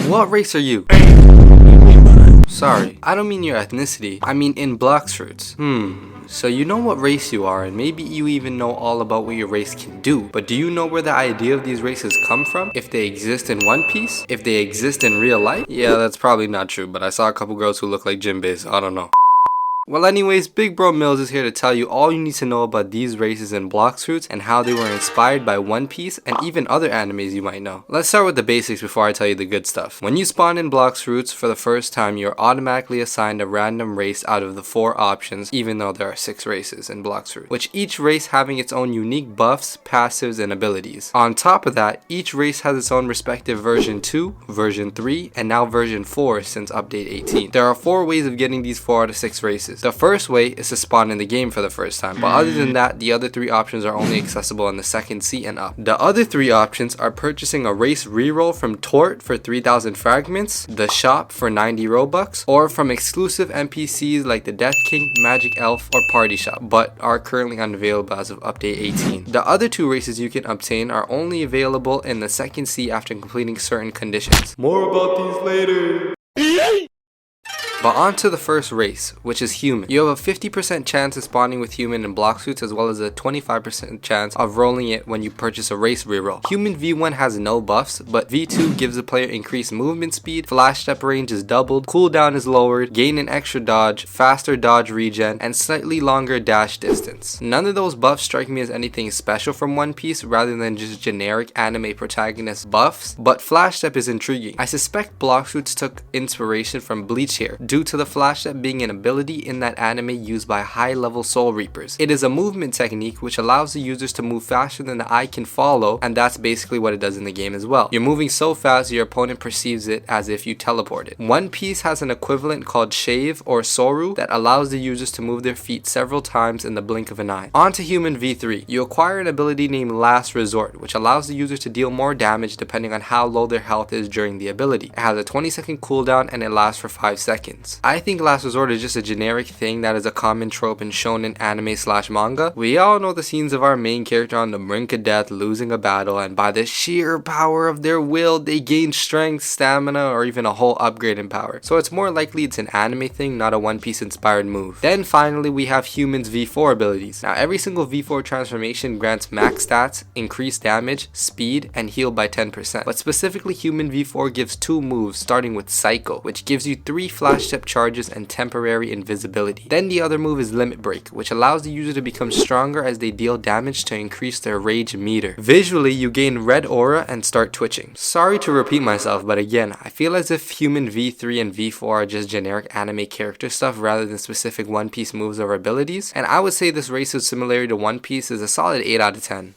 What race are you? Sorry, I don't mean your ethnicity, I mean in BloxFruits. So you know what race you are, and maybe you even know all about what your race can do, but do you know where the idea of these races come from? If they exist in One Piece? If they exist in real life? Yeah, that's probably not true, but I saw a couple girls who look like Jinbei, so I don't know. Well anyways, Big Bro Millz is here to tell you all you need to know about these races in BloxFruits and how they were inspired by One Piece and even other animes you might know. Let's start with the basics before I tell you the good stuff. When you spawn in BloxFruits for the first time, you're automatically assigned a random race out of the 4 options, even though there are 6 races in BloxFruit, which each race having its own unique buffs, passives, and abilities. On top of that, each race has its own respective version 2, version 3, and now version 4 since update 18. There are 4 ways of getting these 4 out of 6 races. The first way is to spawn in the game for the first time, but other than that, the other 3 options are only accessible in the second sea and up. The other 3 options are purchasing a race reroll from Tort for 3,000 fragments, the shop for 90 Robux, or from exclusive NPCs like the Death King, Magic Elf, or Party Shop, but are currently unavailable as of update 18. The other 2 races you can obtain are only available in the second sea after completing certain conditions. More about these later. But on to the first race, which is human. You have a 50% chance of spawning with human in BloxFruits, as well as a 25% chance of rolling it when you purchase a race reroll. Human V1 has no buffs, but V2 gives the player increased movement speed, flash step range is doubled, cooldown is lowered, gain an extra dodge, faster dodge regen, and slightly longer dash distance. None of those buffs strike me as anything special from One Piece rather than just generic anime protagonist buffs, but flash step is intriguing. I suspect BloxFruits took inspiration from Bleach here, due to the flash step being an ability in that anime used by high level soul reapers. It is a movement technique which allows the users to move faster than the eye can follow, and that's basically what it does in the game as well. You're moving so fast your opponent perceives it as if you teleported. One Piece has an equivalent called Shave or Soru that allows the users to move their feet several times in the blink of an eye. On to Human V3. You acquire an ability named Last Resort, which allows the user to deal more damage depending on how low their health is during the ability. It has a 20-second cooldown and it lasts for 5 seconds. I think Last Resort is just a generic thing that is a common trope in shonen anime / manga. We all know the scenes of our main character on the brink of death losing a battle, and by the sheer power of their will they gain strength, stamina, or even a whole upgrade in power. So it's more likely it's an anime thing, not a One Piece inspired move. Then finally we have Human's V4 abilities. Now every single V4 transformation grants max stats, increased damage, speed, and heal by 10%. But specifically Human V4 gives 2 moves, starting with Psycho, which gives you 3 flash step charges and temporary invisibility. Then the other move is Limit Break, which allows the user to become stronger as they deal damage to increase their rage meter. Visually, you gain red aura and start twitching. Sorry to repeat myself, but again, I feel as if Human V3 and V4 are just generic anime character stuff rather than specific One Piece moves or abilities, and I would say this race's similarity to One Piece is a solid 8 out of 10.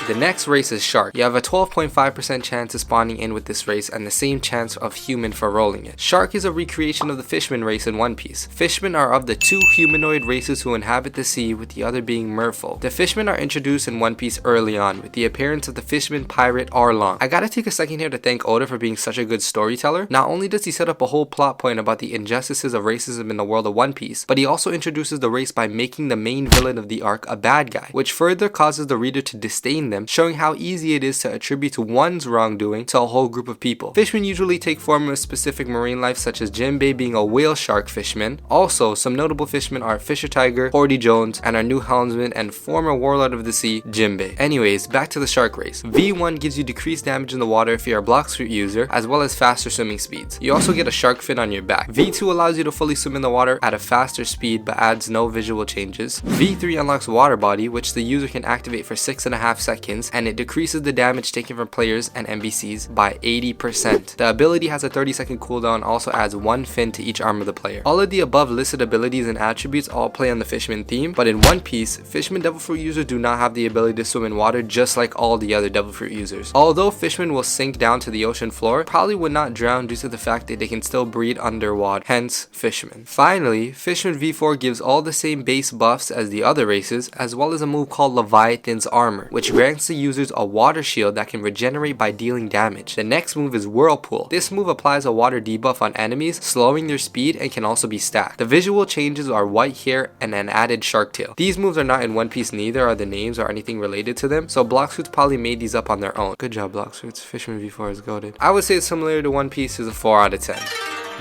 The next race is Shark. You have a 12.5% chance of spawning in with this race and the same chance of human for rolling it. Shark is a recreation of the Fishman race in One Piece. Fishmen are of the 2 humanoid races who inhabit the sea, with the other being merfolk. The Fishmen are introduced in One Piece early on with the appearance of the Fishman pirate Arlong. I gotta take a second here to thank Oda for being such a good storyteller. Not only does he set up a whole plot point about the injustices of racism in the world of One Piece, but he also introduces the race by making the main villain of the arc a bad guy, which further causes the reader to disdain them, showing how easy it is to attribute one's wrongdoing to a whole group of people. Fishmen usually take form of specific marine life, such as Jinbei being a whale shark fishman. Also, some notable fishmen are Fisher Tiger, Hordy Jones, and our new helmsman and former warlord of the sea, Jinbei. Anyways, back to the shark race. V1 gives you decreased damage in the water if you're a BloxFruit user, as well as faster swimming speeds. You also get a shark fin on your back. V2 allows you to fully swim in the water at a faster speed but adds no visual changes. V3 unlocks water body, which the user can activate for 6.5 seconds, and it decreases the damage taken from players and NPCs by 80%. The ability has a 30-second cooldown and also adds 1 fin to each arm of the player. All of the above listed abilities and attributes all play on the Fishman theme, but in One Piece, Fishman Devil Fruit users do not have the ability to swim in water just like all the other Devil Fruit users. Although Fishmen will sink down to the ocean floor, probably would not drown due to the fact that they can still breathe underwater, hence Fishmen. Finally, Fishman V4 gives all the same base buffs as the other races, as well as a move called Leviathan's Armor, which grants grants the users a water shield that can regenerate by dealing damage. The next move is Whirlpool. This move applies a water debuff on enemies, slowing their speed, and can also be stacked. The visual changes are white hair and an added shark tail. These moves are not in One Piece, neither are the names or anything related to them, so BloxFruit probably made these up on their own. Good job, BloxFruit. Fisherman V4 is goated. I would say it's similar to One Piece, is a 4 out of 10.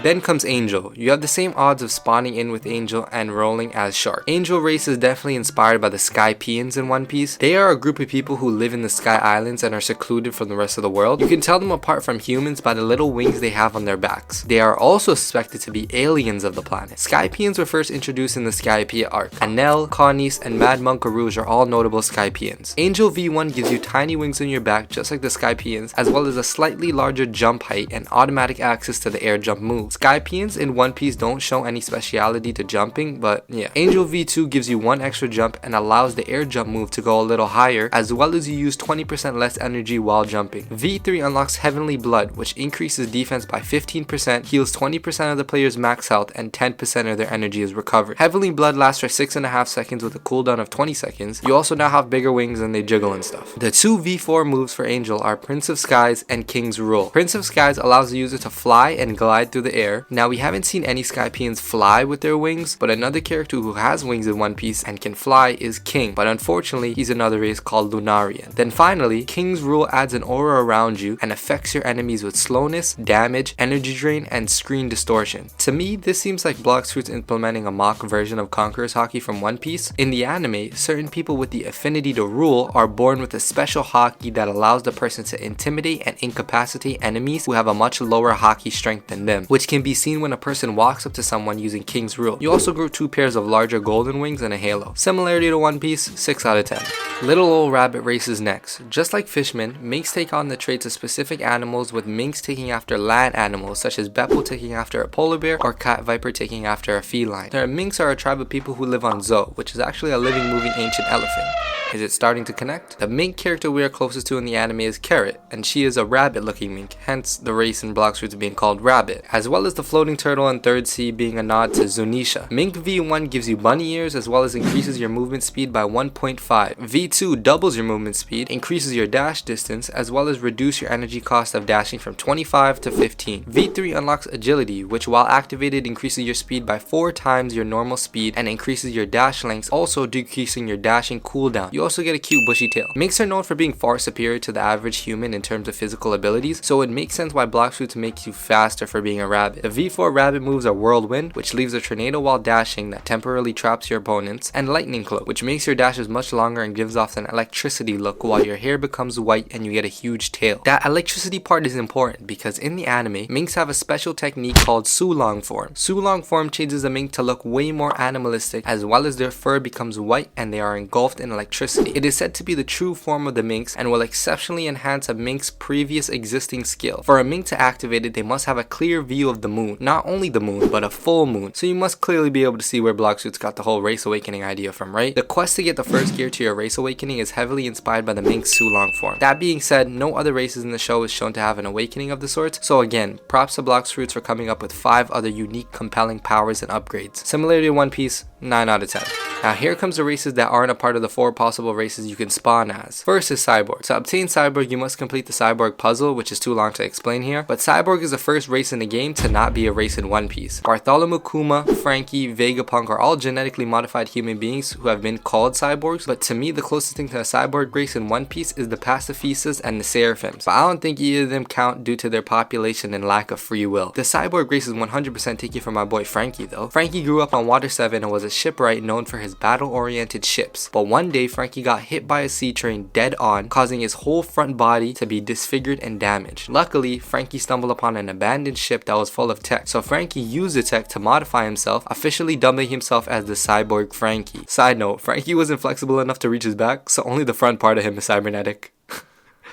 Then comes Angel. You have the same odds of spawning in with Angel and rolling as Shark. Angel race is definitely inspired by the Skypians in One Piece. They are a group of people who live in the Sky Islands and are secluded from the rest of the world. You can tell them apart from humans by the little wings they have on their backs. They are also suspected to be aliens of the planet. Skypians were first introduced in the Skypea arc. Anel, Connies, and Mad Monk Rouge are all notable Skypians. Angel V1 gives you tiny wings on your back just like the Skypians, as well as a slightly larger jump height and automatic access to the air jump move. Skypians in One Piece don't show any speciality to jumping, but yeah. Angel V2 gives you one extra jump and allows the air jump move to go a little higher, as well as you use 20% less energy while jumping. V3 unlocks Heavenly Blood, which increases defense by 15%, heals 20% of the player's max health, and 10% of their energy is recovered. Heavenly Blood lasts for 6.5 seconds with a cooldown of 20 seconds. You also now have bigger wings and they jiggle and stuff. The two V4 moves for Angel are Prince of Skies and King's Rule. Prince of Skies allows the user to fly and glide through the air. Now we haven't seen any Skypians fly with their wings, but another character who has wings in One Piece and can fly is King, but unfortunately he's another race called Lunarian. Then finally, King's Rule adds an aura around you and affects your enemies with slowness, damage, energy drain, and screen distortion. To me, this seems like BloxFruit's implementing a mock version of Conqueror's Haki from One Piece. In the anime, certain people with the affinity to rule are born with a special Haki that allows the person to intimidate and incapacitate enemies who have a much lower Haki strength than them, which can be seen when a person walks up to someone using King's Rule. You also grew 2 pairs of larger golden wings and a halo. Similarity to One Piece, 6 out of 10. Little Old Rabbit races next. Just like fishmen, minks take on the traits of specific animals, with minks taking after land animals such as Beppo taking after a polar bear or Cat Viper taking after a feline. The minks are a tribe of people who live on Zo, which is actually a living, moving ancient elephant. Is it starting to connect? The mink character we are closest to in the anime is Carrot, and she is a rabbit looking mink, hence the race in BloxFruit being called Rabbit, as well as the floating turtle in Third Sea being a nod to Zunisha. Mink V1 gives you bunny ears as well as increases your movement speed by 1.5. V2 doubles your movement speed, increases your dash distance, as well as reduce your energy cost of dashing from 25 to 15. V3 unlocks agility, which while activated increases your speed by 4 times your normal speed and increases your dash lengths, also decreasing your dashing cooldown. You also get a cute bushy tail. Minks are known for being far superior to the average human in terms of physical abilities, so it makes sense why BloxFruit makes you faster for being a rabbit. The V4 rabbit moves are Whirlwind, which leaves a tornado while dashing that temporarily traps your opponents, and Lightning Cloak, which makes your dashes much longer and gives off an electricity look while your hair becomes white and you get a huge tail. That electricity part is important because in the anime, minks have a special technique called Sulong form. Sulong form changes a mink to look way more animalistic, as well as their fur becomes white and they are engulfed in electricity. It is said to be the true form of the minks and will exceptionally enhance a mink's previous existing skill. For a mink to activate it, they must have a clear view of the moon. Not only the moon, but a full moon. So you must clearly be able to see where BloxFruit got the whole race awakening idea from, right? The quest to get the first gear to your race awakening is heavily inspired by the mink's Sulong form. That being said, no other races in the show is shown to have an awakening of the sorts, so again, props to BloxFruit for coming up with 5 other unique, compelling powers and upgrades. Similarly to One Piece, 9 out of 10. Now here comes the races that aren't a part of the 4 possible races you can spawn as. First is Cyborg. To obtain Cyborg, you must complete the Cyborg puzzle, which is too long to explain here, but Cyborg is the first race in the game to not be a race in One Piece. Bartholomew Kuma, Frankie, Vegapunk are all genetically modified human beings who have been called cyborgs, but to me the closest thing to a cyborg race in One Piece is the Pacifistas and the Seraphims, but I don't think either of them count due to their population and lack of free will. The cyborg race is 100% taken from my boy Frankie though. Frankie grew up on Water 7 and was a shipwright known for his battle-oriented ships, but one day Frankie got hit by a sea train dead on, causing his whole front body to be disfigured and damaged. Luckily, Frankie stumbled upon an abandoned ship that was full of tech, so Frankie used the tech to modify himself, officially dubbing himself as the Cyborg Frankie. Side note, Frankie wasn't flexible enough to reach his back, so only the front part of him is cybernetic.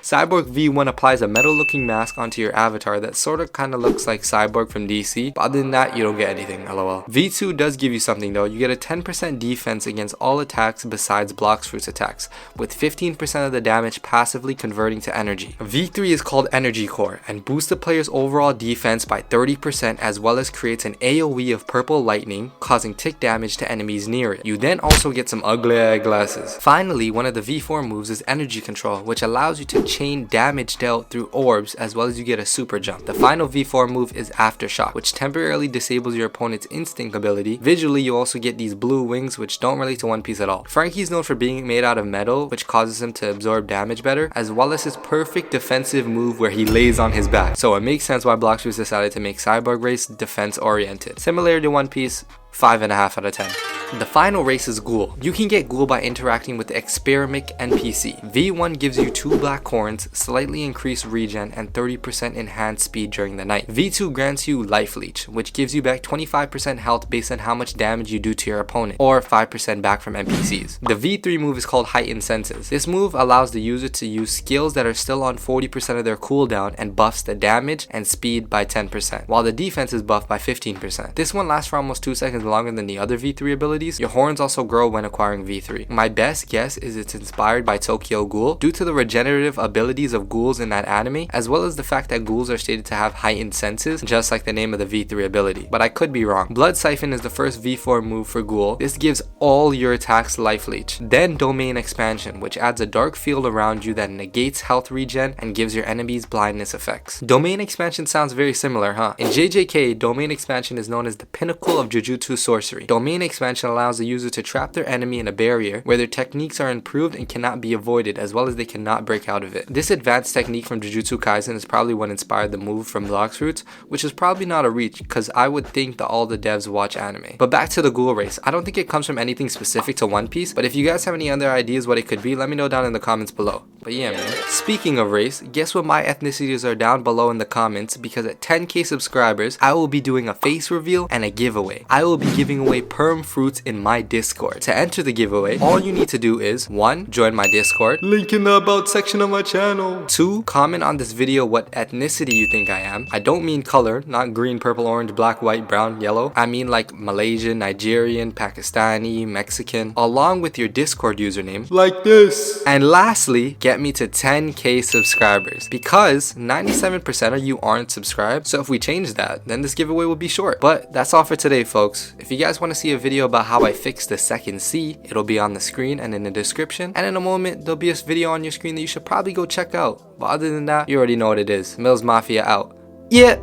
Cyborg V1 applies a metal looking mask onto your avatar that sorta kinda looks like Cyborg from DC, but other than that, you don't get anything, lol. V2 does give you something though. You get a 10% defense against all attacks besides BloxFruit's attacks, with 15% of the damage passively converting to energy. V3 is called Energy Core and boosts the player's overall defense by 30% as well as creates an AoE of purple lightning, causing tick damage to enemies near it. You then also get some ugly eyeglasses. Finally, one of the V4 moves is Energy Control, which allows you to chain damage dealt through orbs as well as you get a super jump. The final V4 move is Aftershock, which temporarily disables your opponent's instinct ability. Visually, you also get these blue wings which don't relate to One Piece at all. Frankie is known for being made out of metal, which causes him to absorb damage better, as well as his perfect defensive move where he lays on his back. So it makes sense why BloxFruit decided to make Cyborg race defense oriented. Similar to One Piece, 5.5 out of 10. The final race is Ghoul. You can get Ghoul by interacting with the Experimic NPC. V1 gives you 2 black horns, slightly increased regen, and 30% enhanced speed during the night. V2 grants you Life Leech, which gives you back 25% health based on how much damage you do to your opponent, or 5% back from NPCs. The V3 move is called Heightened Senses. This move allows the user to use skills that are still on 40% of their cooldown and buffs the damage and speed by 10%, while the defense is buffed by 15%. This one lasts for almost 2 seconds longer than the other V3 abilities. Your horns also grow when acquiring V3. My best guess is it's inspired by Tokyo Ghoul due to the regenerative abilities of ghouls in that anime, as well as the fact that ghouls are stated to have heightened senses, just like the name of the V3 ability. But I could be wrong. Blood Siphon is the first V4 move for Ghoul. This gives all your attacks Life Leech. Then Domain Expansion, which adds a dark field around you that negates health regen and gives your enemies blindness effects. Domain Expansion sounds very similar, huh? In JJK, Domain Expansion is known as the pinnacle of Jujutsu sorcery. Domain Expansion allows the user to trap their enemy in a barrier where their techniques are improved and cannot be avoided, as well as they cannot break out of it. This advanced technique from Jujutsu Kaisen is probably what inspired the move from BloxFruit, which is probably not a reach because I would think that all the devs watch anime. But back to the Ghoul race. I don't think it comes from anything specific to One Piece, but if you guys have any other ideas what it could be, let me know down in the comments below. But yeah, man. Speaking of race, guess what my ethnicities are down below in the comments, because at 10k subscribers, I will be doing a face reveal and a giveaway. I will be giving away perm fruits in my Discord. To enter the giveaway, all you need to do is 1. Join my Discord, link in the about section of my channel. 2. Comment on this video what ethnicity you think I am. I don't mean color, not green, purple, orange, black, white, brown, yellow. I mean like Malaysian, Nigerian, Pakistani, Mexican, along with your Discord username, like this. And lastly, get me to 10k subscribers, because 97% of you aren't subscribed. So if we change that, then this giveaway will be short. But that's all for today, folks. If you guys want to see a video about how I fixed the second C, it'll be on the screen and in the description. And in a moment, there'll be a video on your screen that you should probably go check out. But other than that, you already know what it is. Millz Mafia out. Yeah.